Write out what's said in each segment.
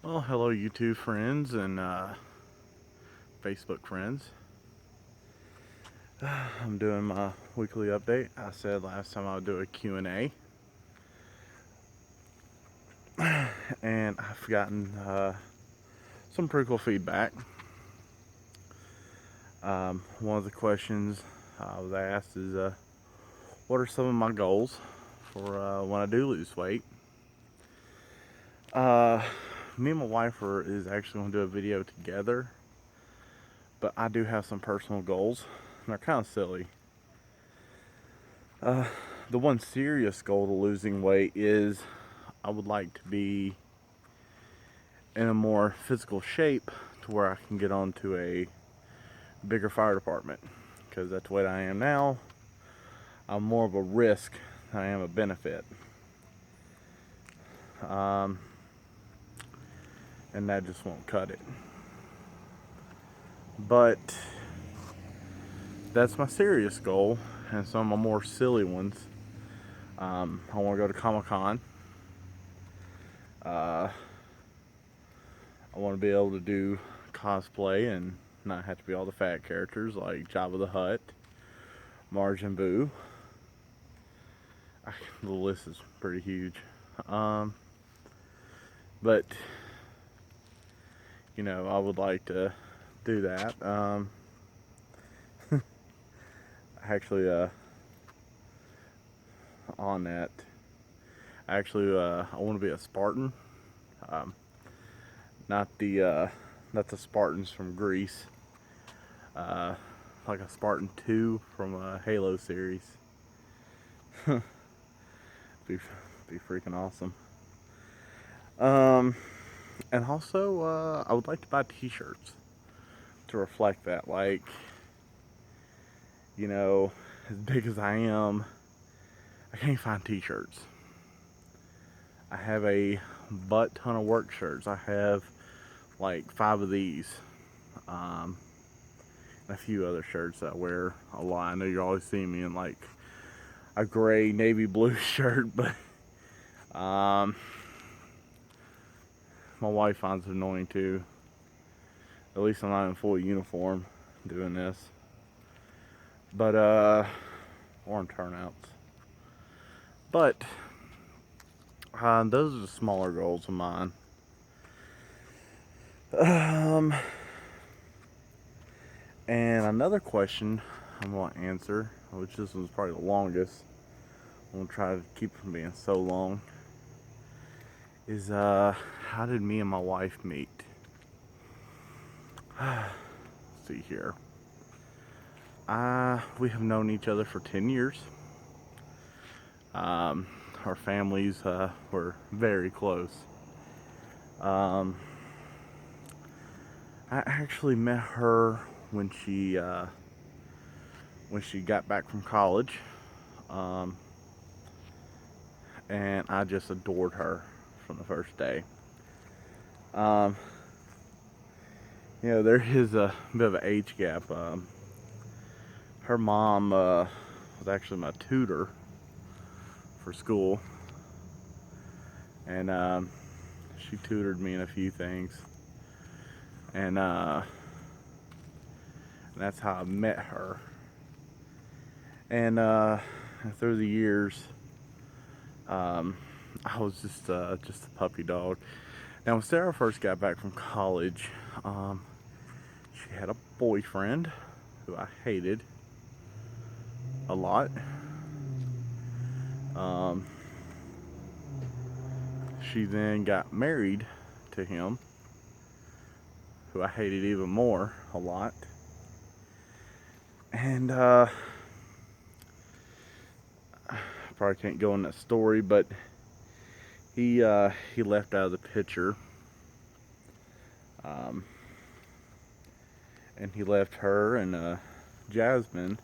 Well, hello YouTube friends and Facebook friends. I'm doing my weekly update. I said last time I would do a Q&A, and I've gotten some pretty cool feedback. One of the questions I was asked is, what are some of my goals for when I do lose weight? Me and my wife is actually going to do a video together, but I do have some personal goals, and they're kind of silly. The one serious goal to losing weight is I would like to be in a more physical shape to where I can get onto a bigger fire department, because that's the way I am now. I'm more of a risk than I am a benefit, and that just won't cut it. But that's my serious goal, and some of my more silly ones. I want to go to Comic-Con. I want to be able to do cosplay and not have to be all the fat characters like Jabba the Hutt, Majin Buu. The list is pretty huge. But, I would like to do that. Actually, on that, I want to be a Spartan. Um, not the Spartans from Greece. Like a Spartan 2 from a Halo series. be freaking awesome. And also, I would like to buy T-shirts to reflect that. Like, as big as I am, I can't find T-shirts. I have a butt ton of work shirts. I have like 5 of these. And a few other shirts that I wear a lot. I know you always see me in like a gray navy blue shirt, but my wife finds it annoying too. At least I'm not in full uniform doing this. But or in turnouts. But those are the smaller goals of mine. And another question I'm going to answer, which this one's probably the longest, I'm going to try to keep it from being so long, is how did me and my wife meet? Let's see here. We have known each other for 10 years. Our families were very close. I actually met her when she got back from college, and I just adored her from the first day. There is a bit of an age gap. Her mom was actually my tutor for school, and she tutored me in a few things, and that's how I met her. And through the years, I was just a puppy dog. Now, when Sarah first got back from college, she had a boyfriend who I hated a lot. She then got married to him, who I hated even more a lot. And I probably can't go in that story, but he left out of the picture, and he left her and Jasmine,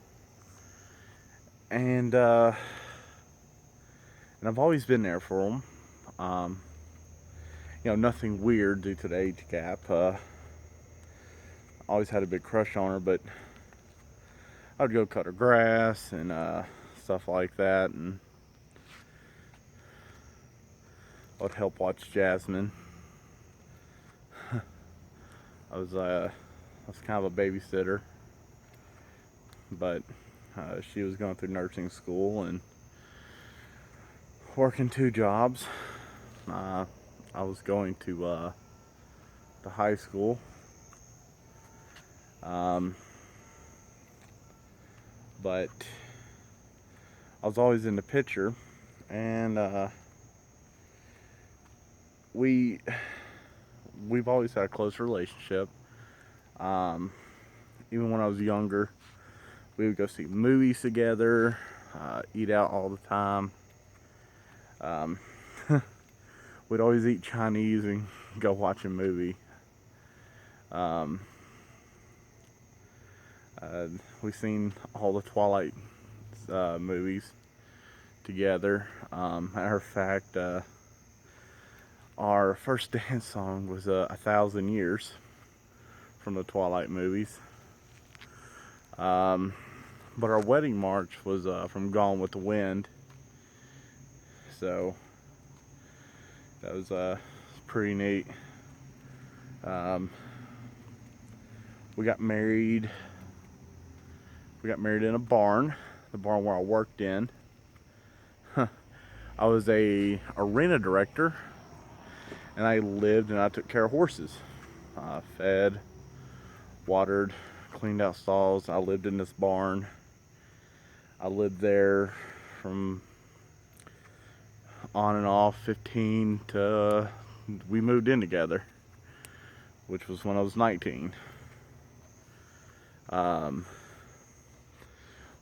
and I've always been there for him. Nothing weird due to the age gap. Always had a big crush on her, but I would go cut her grass and stuff like that, and I would help watch Jasmine. I was kind of a babysitter, but she was going through nursing school and working 2 jobs. I was going to high school, but I was always in the picture, and we've always had a close relationship. Even when I was younger, we would go see movies together, eat out all the time. Um, we'd always eat Chinese and go watch a movie. We've seen all the Twilight movies together. Matter of fact, our first dance song was 1,000 Years from the Twilight movies. But our wedding march was from Gone with the Wind. So that was pretty neat. We got married. We got married in a barn, the barn where I worked in. I was a arena director, and I lived and I took care of horses. Fed, watered, cleaned out stalls. I lived in this barn. I lived there from on and off 15 to we moved in together, which was when I was 19.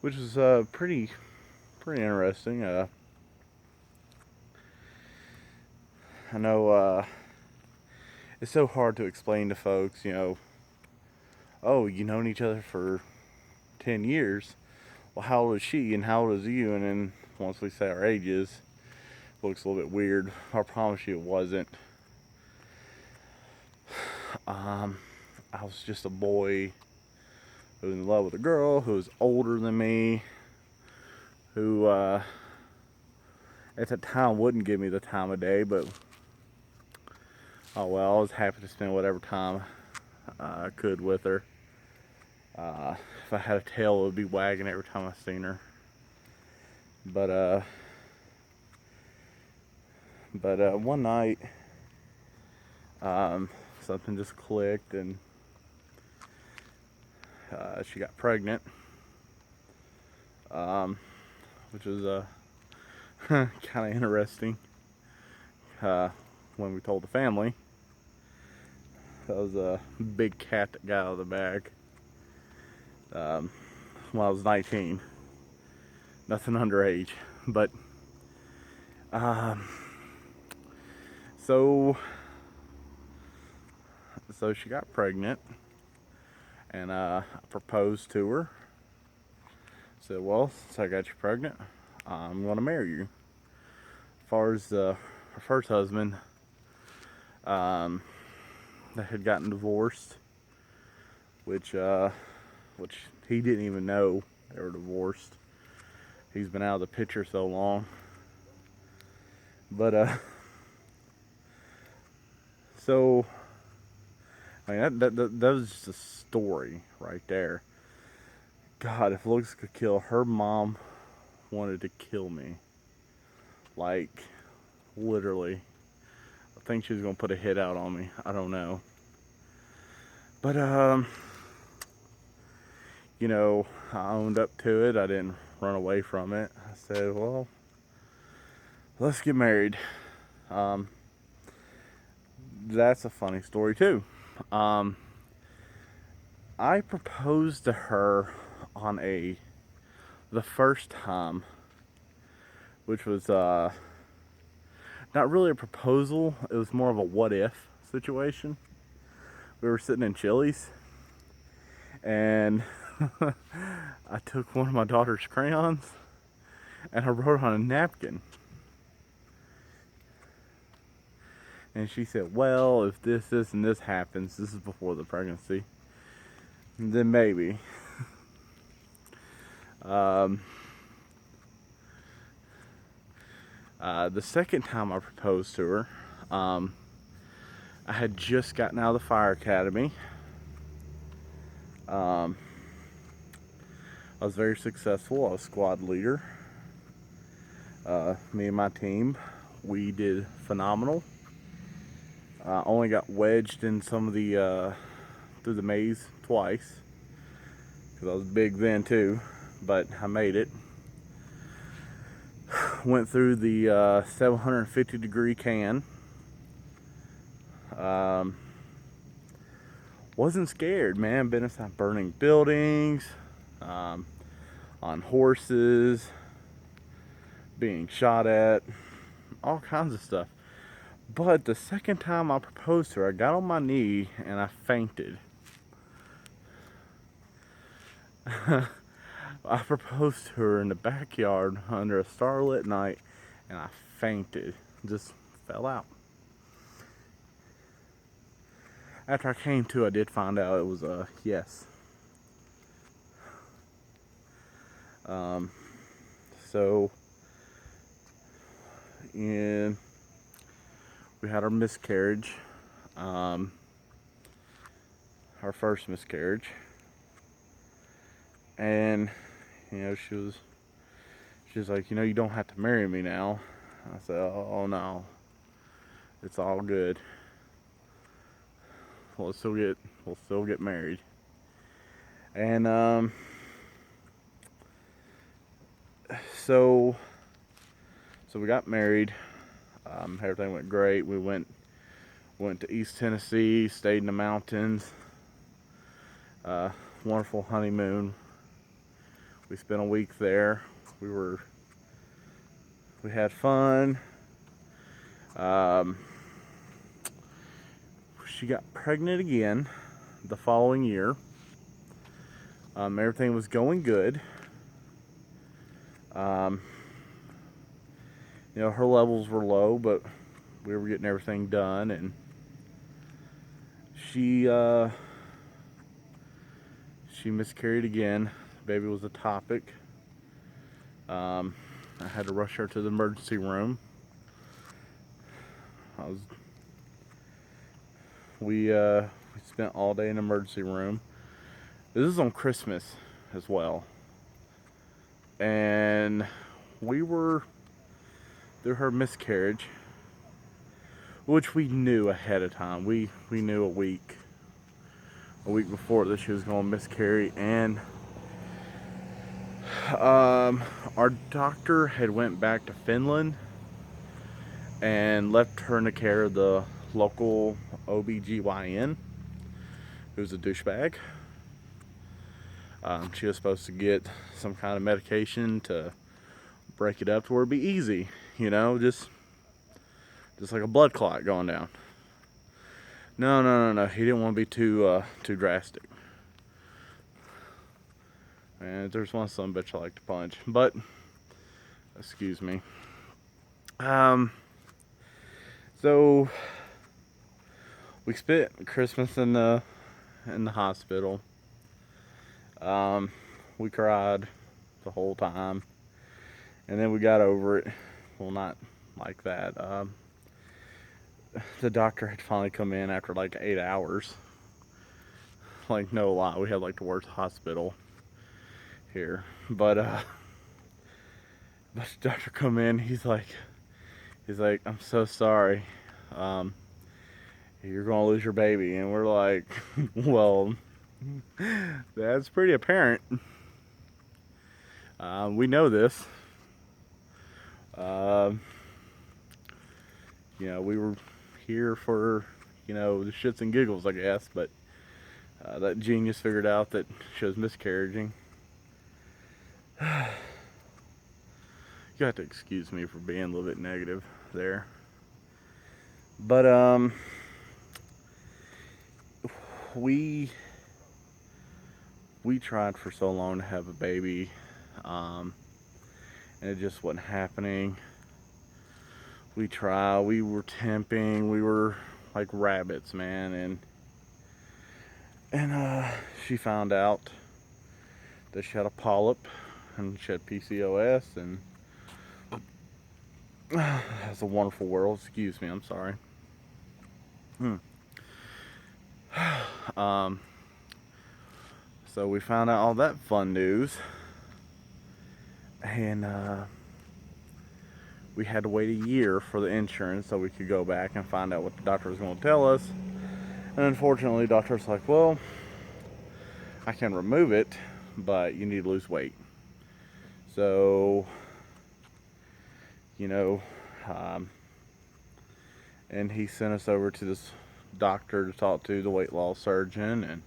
Which was pretty interesting. I know it's so hard to explain to folks, oh, you known each other for 10 years. Well, how old is she and how old is you? And then once we say our ages, it looks a little bit weird. I promise you it wasn't. I was just a boy who was in love with a girl who was older than me, who at the time wouldn't give me the time of day, but oh well, I was happy to spend whatever time I could with her. If I had a tail, it would be wagging every time I seen her. But one night, something just clicked, and she got pregnant, which was kind of interesting. When we told the family, that was a big cat that got out of the bag. When I was 19, nothing underage, but so she got pregnant, and I proposed to her. Said, well, since I got you pregnant, I'm going to marry you. As far as her first husband, that had gotten divorced, which he didn't even know they were divorced. He's been out of the picture so long. But so I mean that was just a story right there. God, if looks could kill, her mom wanted to kill me. Like, literally. I think she was gonna put a hit out on me. I don't know. But I owned up to it. I didn't run away from it. I said, well, let's get married. That's a funny story too. I proposed to her on the first time, which was not really a proposal. It was more of a what if situation. We were sitting in Chili's, and I took one of my daughter's crayons and I wrote on a napkin. And she said, well, if this, and this happens, this is before the pregnancy, then maybe. The second time I proposed to her, I had just gotten out of the fire academy. Um, I was very successful. I was squad leader. Me and my team, we did phenomenal. I only got wedged in some of the through the maze twice because I was big then too, but I made it. Went through the 750-degree can. Wasn't scared, man. Been inside burning buildings, on horses, being shot at, all kinds of stuff. But the second time I proposed to her, I got on my knee and I fainted. I proposed to her in the backyard under a starlit night and I fainted. Just fell out. After I came to, I did find out it was a yes. So, we had our miscarriage, our first miscarriage, and she was like, you don't have to marry me now. I said, oh no, it's all good. We'll still get married, and so we got married. Everything went great. We went to East Tennessee, stayed in the mountains. Wonderful honeymoon. We spent a week there. We had fun. She got pregnant again the following year. Everything was going good. Her levels were low, but we were getting everything done, and she miscarried again. Baby was a topic. I had to rush her to the emergency room. We spent all day in the emergency room. This is on Christmas as well, and we were through her miscarriage, which we knew ahead of time. We knew a week before that she was going to miscarry, and our doctor had went back to Finland and left her in the care of the local OBGYN, who's a douchebag. She was supposed to get some kind of medication to break it up to where it'd be easy, just like a blood clot going down. No. He didn't want to be too drastic. And there's one son of a bitch I like to punch, but excuse me. So we spent Christmas in the hospital. We cried the whole time, and then we got over it. Well, not like that. The doctor had finally come in after like 8 hours. Like, no lie, we had like the worst hospital here. But the doctor come in, he's like, I'm so sorry. You're gonna lose your baby. And we're like, well, that's pretty apparent. We know this. We were here for, the shits and giggles, I guess, but that genius figured out that she was miscarrying. You have to excuse me for being a little bit negative there. But we tried for so long to have a baby, and it just wasn't happening. We tried, we were temping, we were like rabbits, man, and she found out that she had a polyp and she had PCOS, and that's a wonderful world. Excuse me, I'm sorry. So we found out all that fun news, and we had to wait a year for the insurance so we could go back and find out what the doctor was going to tell us. And unfortunately, the doctor's like, well, I can remove it, but you need to lose weight. So, you know, and he sent us over to this doctor to talk to, the weight loss surgeon, and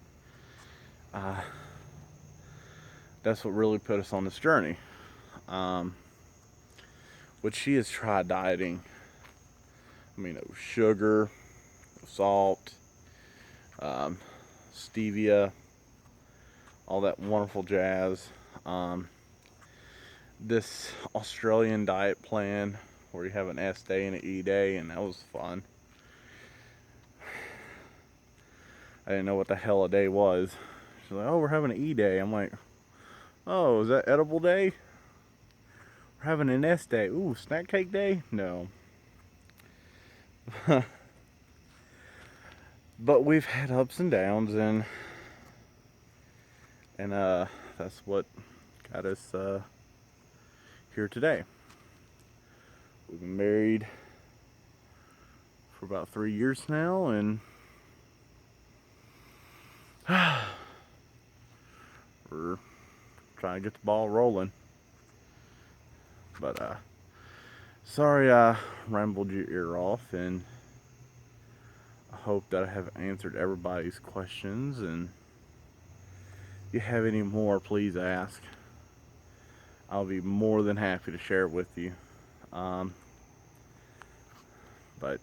that's what really put us on this journey. Which she has tried dieting. I mean, no sugar, no salt, stevia, all that wonderful jazz. This Australian diet plan where you have an S day and an E day, and that was fun. I didn't know what the hell a day was. She's like, oh, we're having an E day. I'm like, oh, is that edible day? We're having an S day. Ooh, snack cake day? No. But we've had ups and downs, and that's what got us here today. We've been married for about 3 years now, and we're trying to get the ball rolling. But sorry I rambled your ear off, and I hope that I have answered everybody's questions, and if you have any more, please ask. I'll be more than happy to share it with you. But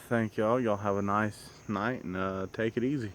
thank y'all. Y'all have a nice night, and take it easy.